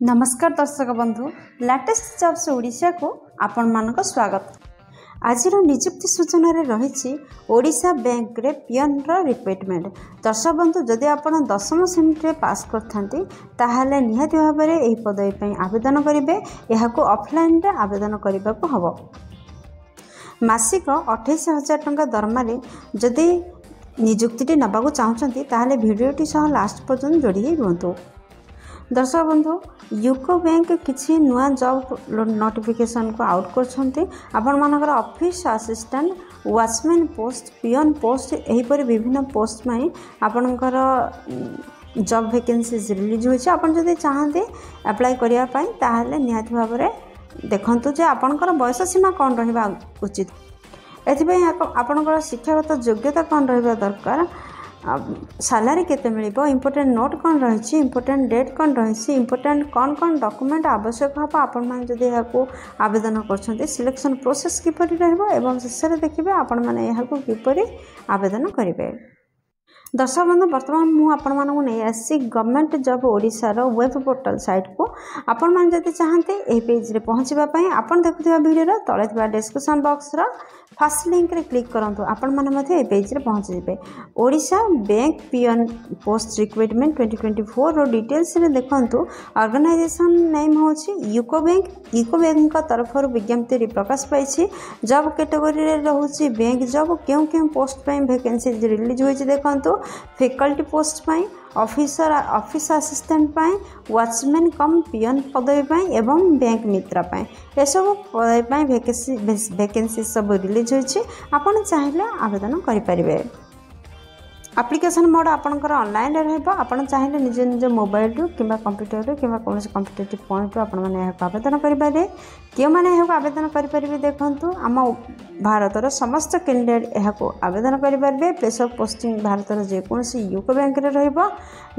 नमस्कार दर्शक बंधु लेटेस्ट जॉब्स ओडिशा को आपण मानक स्वागत। आज निजुक्ति सूचना रही ओडिशा बैंक रे पियन रिक्रुटमेंट। दर्शक बंधु जदि आपण 10वीं श्रेणी पास करथांती ताहाले निहाती भाव में यह पदवी पर आवेदन करेंगे। यह ऑफलाइन रे आवेदन करने को हम मासिक 28,000 टंका दरमारे जदि निजुक्ति नबाक चाहते ताहले भिडियोटी सह लास्ट पर्यंत जोड़ी रुहतु। दर्शक बंधु यूको बैंक किसी नुआ जॉब नोटिफिकेशन को आउट कर ऑफिस असिस्टेंट वॉचमैन पोस्ट पियन पोस्ट यहीपर विभिन्न पोस्ट में आपणकर जॉब वैकेंसीज रिलीज होती। आप जब चाहते अप्लाई करने ताहले निहाती भाव में देखु जे आपणकर बयस सीमा कौन रहा उचित। एथिपाई आपणकर शिक्षागत योग्यता कौन रहा दरकार, सैलरी केते मिलिबो, इंपोर्टेंट नोट कौन रही, इंपोर्टेंट डेट कौन रही, इंपोर्टेंट कौन कौन डॉक्यूमेंट आवश्यक हम आपण मैंने जदि यहाँ आवेदन कर सिलेक्शन प्रोसेस किपरि रहइबो एवं शेष में देखिए आपण मैंने यहाँ किपरि आवेदन करेंगे। दर्शक बंधु बर्तमान मुझे आसी गवर्नमेंट जॉब ओडिशार वेब पोर्टल साइट को आपण मैंने जदि चाहते यह पेज रे पहुँचापी आपण देखुवा वीडियो तले डिस्क्रिप्शन बॉक्स फर्स्ट लिंक रे क्लिक करूँ। आपण मैंने पेज रे पहुँच जाए। ओडिशा बैंक पियन पोस्ट रिक्रुटमेंट 2024 रो डिटेल्स रे देखंतु। ऑर्गेनाइजेशन नेम हूँ यूको बैंक। यूको बैंक तरफ विज्ञप्ति प्रकाश पाई जॉब कैटेगरी रे रहउछि बैंक जॉब क्यों क्यों पोस्ट पे वैकेंसी रिलीज होइछि देखंतु। फैकल्टी पोस्ट पाई, ऑफिसर ऑफिस असिस्टेंट पाई, वॉचमैन कम पियन पदवी पाई एवं बैंक मित्र पाई ये सब पदवी पाई वैकेंसी सब रिलीज होइछि। आपण चाहिले आवेदन करि परिबे। एप्लिकेशन मोड आपणकर ऑनलाइन रहइबो। आपण चाहिले निज निज मोबाइल रु किबा कंप्यूटर रु किबा कोनोसी कॉम्पिटिटिव पॉइंट रु आपण माने आवेदन करि पारे। क्यों माने यह आवेदन करि परिबे देखंतु। आम भारतर समस्त कैंडिडेट यह आवेदन करि परिबे। प्लेस ऑफ पोस्टिंग भारतर जेकोसी यूको बैंक रे रहइबो।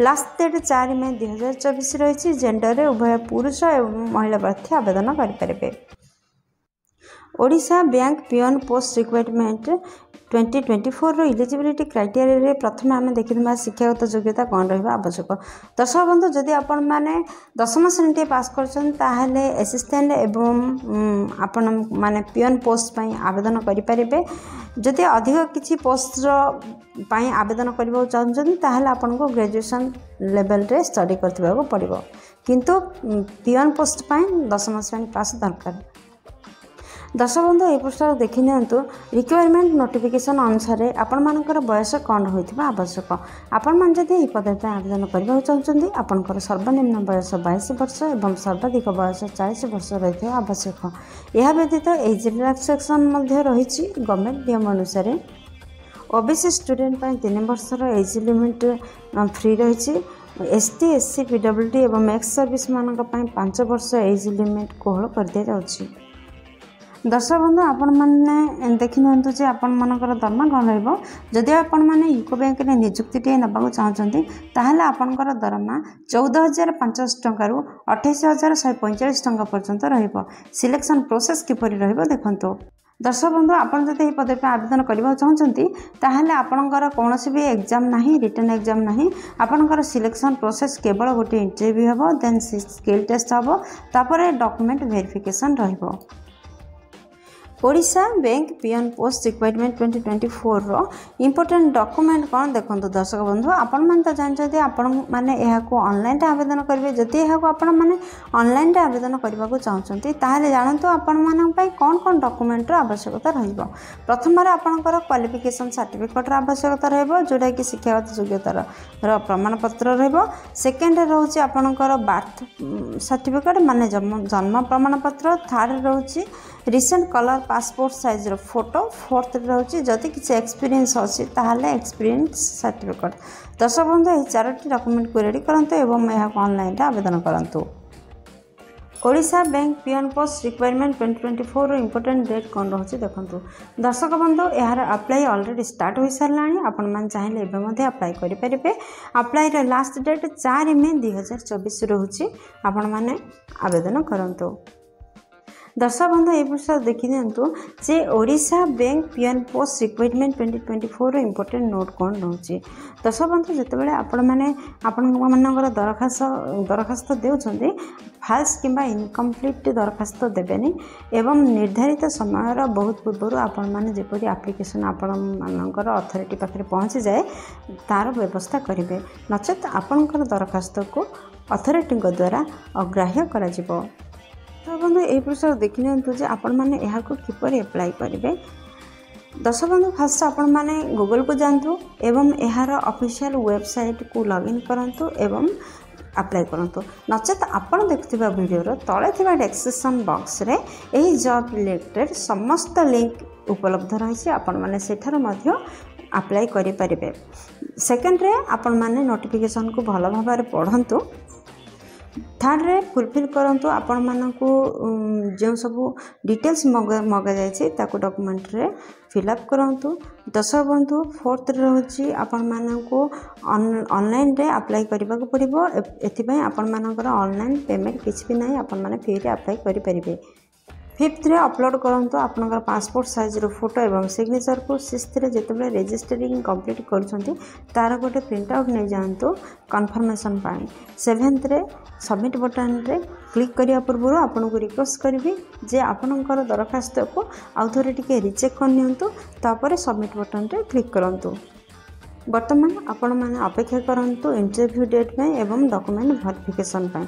लास्ट डेट 4 मई 2024 रही। जेंडर रे उभय पुरुष एवं महिला प्रार्थी आवेदन करि परिबे। ओडिशा बैंक पियन पोस्ट रिक्रुटमेंट 2024 रो इलिजिबिलिटी क्राइटेरिया रे प्रथम आम देखा शिक्षागत योग्यता कौन रहा आवश्यक। दर्शक बंधु जदि आपण मैंने 10वीं श्रेणी पास कर असिस्टेंट एवं आपण माने पियन पोस्ट पाई आवेदन करें। जदि अधिक किसी पोस्ट पाई आवेदन करने चाहते ताहले आपण को ग्रेजुएशन लेवल रे स्टडी करथिबा पड़िबो, किंतु पियन पोस्ट पाई 10वीं श्रेणी पास दरकार। दर्शक बंधु ये पृष्ठ देखी नियंतु। रिक्वायरमेंट नोटिफिकेशन अनुसार आपण मानकर बयस कौन होइथिबा आवश्यक। आपण मान जदि एही पदवी पर आवेदन करबा चाहछन्ती आपनकर सर्वनिम्न बयस 22 वर्ष एवं सर्वाधिक बयस 40 वर्ष रहिथिबा आवश्यक। यह व्यतीत एज रिलैक्सेशन मध्ये रहिछि गवर्नमेंट नियम अनुसार। ओबीसी स्टूडेंट पर 3 वर्षर एज लिमिट फ्री रही। एसटी एससी पीडब्ल्यूडी एवं एक्स सर्विस मानक पई 5 वर्ष एज लिमिट कोहल कर दिया जाउछि। दर्शक बंधु आपण मैंने देखी नियंतु जे आपण मानकर दरमा कौन रहिबो। जदि आपण माने यूको बैंक रे नियुक्ति टे नबाक चाहछन्ती ताहले आपनकर दरमा 14,500 टंका रु 28,145 टंका पर्यंत रहिबो। सिलेक्शन प्रोसेस किपरि रहिबो देखंतु। दर्शक बंधु आपण जदि पदवी पर आवेदन करबा चाहछन्ती ताहले आपनकर कोनोसी भी एग्जाम नाही, रिटन एग्जाम नाही। आपनकर सिलेक्शन प्रोसेस केवल गोटे इंटरव्यू हबो, देन स्किल टेस्ट हबो, तापर डॉक्यूमेंट वेरिफिकेशन रहिबो। ओडिशा बैंक पियन पोस्ट रिक्रुटमेंट 2024 रो इंपोर्टेंट डॉक्यूमेंट कौन देखो। दर्शक बंधु आपण मैंने तो जानते आपण मैंने यहाँ ऑनलाइन आवेदन करेंगे। जदि यहाँ आपण मैंने ऑनलाइन आवेदन करने को चाहते ताहले जानतु आपण मान कौन कौन डॉक्यूमेंट आवश्यकता रहिबो। प्रथम आपणकर क्वालिफिकेशन सर्टिफिकेट आवश्यकता रहिबो जोटा कि शिक्षागत योग्यतार प्रमाणपत्र रहिबो। सेकेंड रोचे आपणकर बर्थ सर्टिफिकेट माने जन्म प्रमाणपत्र। थर्ड रोचे recent colour passport size photo. Fourth रोचे जदि किसी एक्सपीरियंस अच्छी ताहले एक्सपीरियंस सर्टिफिकेट। दर्शक बंधु यह 4टी डॉक्यूमेंट को रेडी करंतु एवं यह ऑनलाइन आवेदन करंतु। ओडिशा बैंक पियन पोस्ट रिक्वायरमेंट 2024 रो इंपोर्टेंट डेट कौन रही देखंतु। दर्शक बंधु यार अप्लाई ऑलरेडी स्टार्ट हो सारानी। आपण मान चाहिले एबे मध्ये अप्लाई करि परिबे। अप्लाई रे लास्ट डेट 4 मई 2024 रहउछि। आपण माने आवेदन करंतु। दर्शक बंधु ये वर्ष देखी दिंतु जे Odisha bank PN post requirement 2024 important note कौन रोचे। दर्शक बंधु जिते आपण मैंने आपंकर दरखास्त देउछंती फाल्स किंबा इनकम्प्लीट दरखास्त देबेनी एवं निर्धारित समय बहुत पूर्व आपण मैंने जेपरी एप्लिकेशन आपणकर अथॉरिटी पाखे पहुँची जाए तार व्यवस्था करेंगे नचेत आपणकर दरखास्त को अथॉरिटी द्वारा अग्राह्य करा जिवो। तो बंधु ये प्रश्न देखि नियंतु जे आपण माने यहाँ को किपरि अप्लाई करेंगे। दर्शक बंधु फास्ट आपण माने गूगल को जातु एवं यार ऑफिशियल वेबसाइट को लॉगिन करंतु एवं अप्लाई करंतु नचेत आपण देखुथिबा वीडियोर तळे थिबा डिस्क्रिप्शन बॉक्स रे एही जॉब रिलेटेड समस्त लिंक उपलब्ध रही आपण माने सेठार मध्य अप्लाई करि परिबे। सेकंड रे आपण माने नोटिफिकेशन को भल भाव पढ़ंतु। थर्ड रे फुलफिल करंतु आपण मानकु जो सब डिटेल्स मगा जाइए ताकू डॉक्यूमेंट रे फिलअप करंतु। दर्शक बंधु फोर्थ रे होची आपण मानकु ऑनलाइन रे अप्लाई करबा को पड़िबो एथिपई आपण मानकर ऑनलाइन पेमेंट किछ भी नाही आपण माने फ्री रे अप्लाई करि परिबे। फिफ्थ रे अपलोड करंतु आपनकर पासपोर्ट साइज रो फोटो एवं सिग्नेचर को। सिक्स्थ रे जेतेबेले रजिस्टरिंग कंप्लीट करछंती तार गोटे प्रिंट आउट नै जानतु कन्फर्मेशन पाई। सेवेंथ रे सबमिट बटन रे क्लिक करिया पूर्व आपन को रिक्वेस्ट करबी जे आपनकर दरखास्त को आउथरे टिके रिचेक कर नियंतु तापर सबमिट बटन रे क्लिक करंतु। वर्तमान आपण माने अपेक्षा करंतु इंटरव्यू डेट में एवं डॉक्यूमेंट वेरिफिकेशन पाई।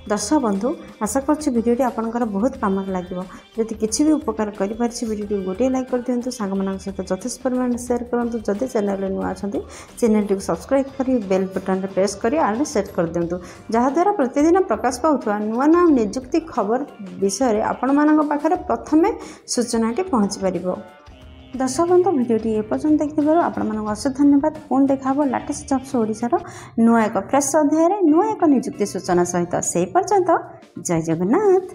दर्शक बंधु आशा करछि वीडियोटी आपनकर बहुत काम लागिवो। जदि किछि भी उपकार करि परछि वीडियोटी गोटे लाइक कर दियंतु सांगमान सहित यथेष्ट परिमाण शेयर करंतु। जदि चैनल रे नुआ अछंती चैनल टी सब्सक्राइब करी बेल बटन रे प्रेस करी ऑल सेट कर दियंतु जहा द्वारा प्रतिदिन प्रकाश पाउथवा नुआ नुआ नियुक्ति खबर विषय रे आपण मानक पाखरे प्रथमे सूचनाटी पहुँची परिबो। दर्शक बंधु वीडियोटी ए पर्यंत देखिबार आपण अशेष धन्यवाद। पुणी देखा लेटेस्ट जॉब्स ओडिशार नुआ एक फ्रेश अध्याय नुआ एक नियुक्ति सूचना सहित से पर्यंत जय जगन्नाथ।